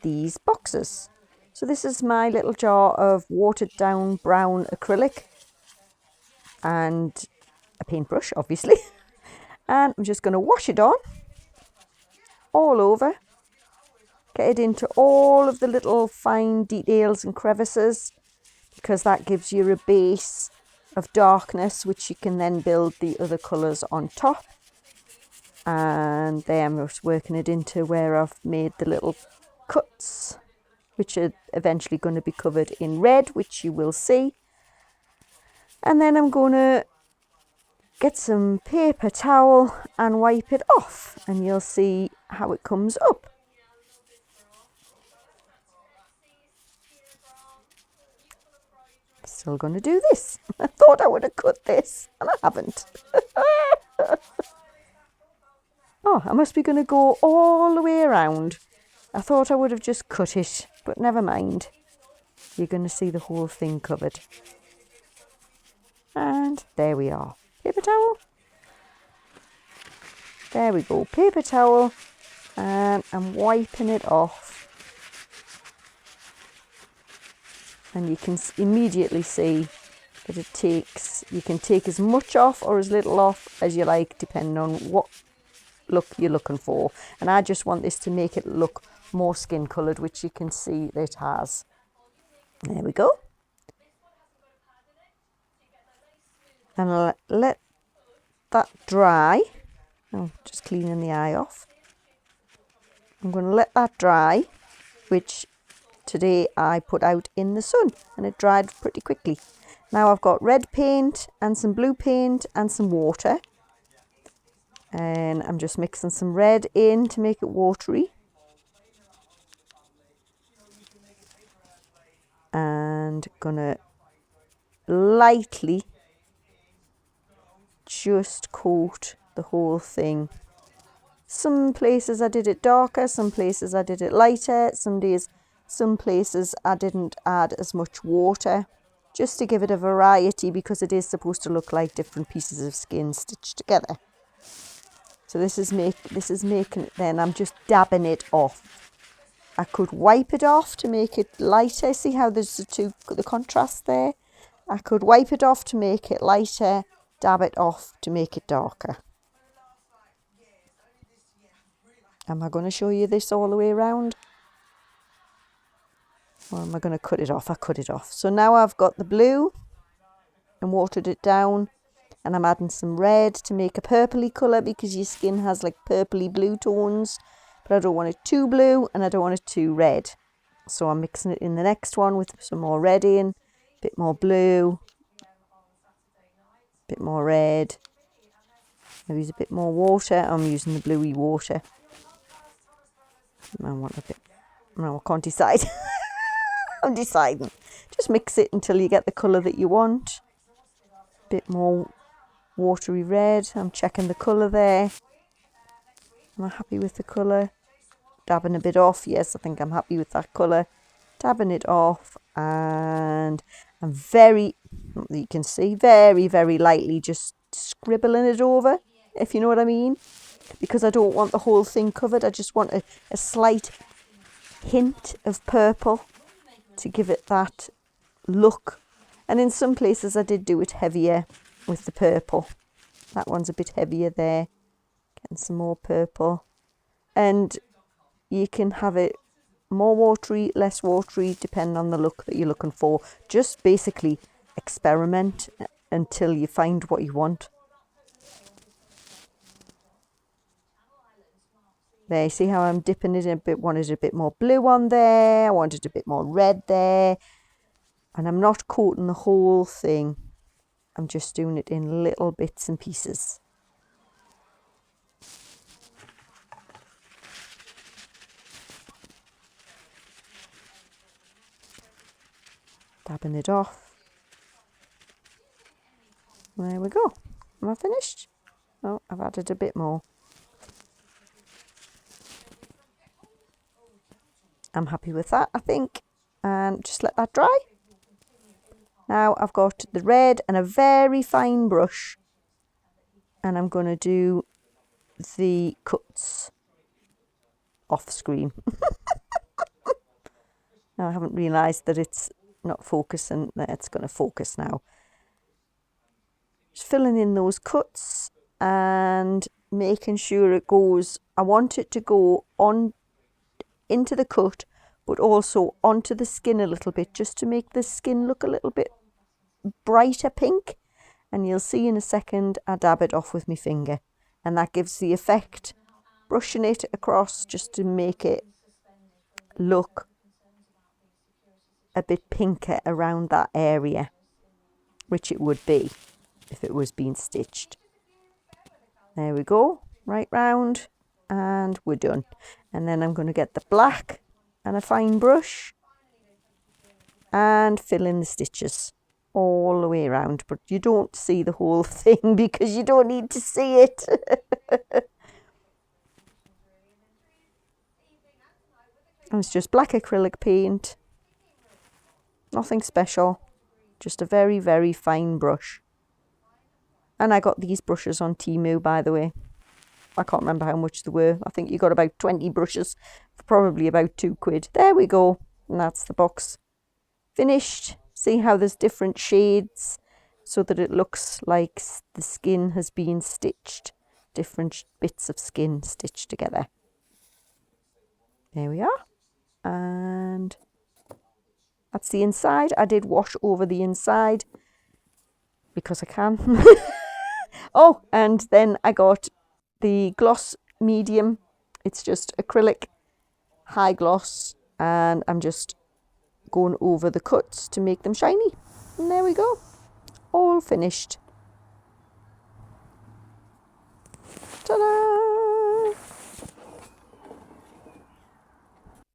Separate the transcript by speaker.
Speaker 1: these boxes. So this is my little jar of watered down brown acrylic and a paintbrush, obviously. And I'm just going to wash it on all over. Get it into all of the little fine details and crevices, because that gives you a base of darkness which you can then build the other colours on top. And then I'm just working it into where I've made the little cuts, which are eventually going to be covered in red, which you will see. And then I'm going to get some paper towel and wipe it off, and you'll see how it comes up. Still going to do this. I thought I would have cut this, and I haven't. Oh, I must be going to go all the way around. I thought I would have just cut it, but never mind. You're going to see the whole thing covered. And there we are. Paper towel. There we go. Paper towel. And I'm wiping it off. And you can immediately see that it takes, you can take as much off or as little off as you like, depending on what look you're looking for. And I just want this to make it look more skin coloured, which you can see that it has. There we go. And I'll let that dry. Oh, just cleaning the eye off. I'm going to let that dry, which today I put out in the sun, and it dried pretty quickly. Now I've got red paint and some blue paint and some water. And I'm just mixing some red in to make it watery. And gonna lightly just coat the whole thing. Some places I did it darker, some places I did it lighter, some places I didn't add as much water, just to give it a variety, because it is supposed to look like different pieces of skin stitched together. So this is making it, then I'm just dabbing it off. I could wipe it off to make it lighter. See how there's the contrast there? I could wipe it off to make it lighter, dab it off to make it darker. Am I going to show you this all the way around? Or am I going to cut it off? I cut it off. So now I've got the blue and watered it down. And I'm adding some red to make a purpley colour, because your skin has like purpley blue tones. But I don't want it too blue and I don't want it too red. So I'm mixing it in the next one with some more red in, a bit more blue, a bit more red. I use a bit more water. I'm using the bluey water. I want a bit. No, I can't decide. I'm deciding. Just mix it until you get the colour that you want. A bit more watery red. I'm checking the colour there. Am I happy with the colour? Dabbing a bit off. Yes, I think I'm happy with that colour. Dabbing it off, and I'm you can see, very, very lightly just scribbling it over, if you know what I mean. Because I don't want the whole thing covered. I just want a slight hint of purple to give it that look. And in some places I did do it heavier with the purple. That one's a bit heavier there. Getting some more purple. And you can have it more watery, less watery, depending on the look that you're looking for. Just basically experiment until you find what you want. There, see how I'm dipping it in a bit, wanted a bit more blue on there, I wanted a bit more red there. And I'm not coating the whole thing. I'm just doing it in little bits and pieces. Dabbing it off. There we go. Am I finished? Oh, I've added a bit more. I'm happy with that, I think. And just let that dry. Now I've got the red and a very fine brush. And I'm going to do the cuts off screen. I haven't realised that it's not focusing. It's going to focus now. Just filling in those cuts and making sure it goes. I want it to go on into the cut, but also onto the skin a little bit, just to make the skin look a little bit brighter pink. And you'll see in a second, I dab it off with my finger, and that gives the effect. Brushing it across just to make it look a bit pinker around that area, which it would be if it was being stitched. There we go, right round, and we're done. And then I'm going to get the black and a fine brush and fill in the stitches all the way around, but you don't see the whole thing because you don't need to see it. And it's just black acrylic paint, nothing special, just a very, very fine brush. And I got these brushes on Temu, by the way. I can't remember how much they were. I think you got about 20 brushes for probably about £2. There we go. And that's the box finished. See how there's different shades so that it looks like the skin has been stitched. Different bits of skin stitched together. There we are. And that's the inside. I did wash over the inside because I can. Oh, and then I got the gloss medium. It's just acrylic high gloss, and I'm just going over the cuts to make them shiny. And there we go, all finished. Ta-da!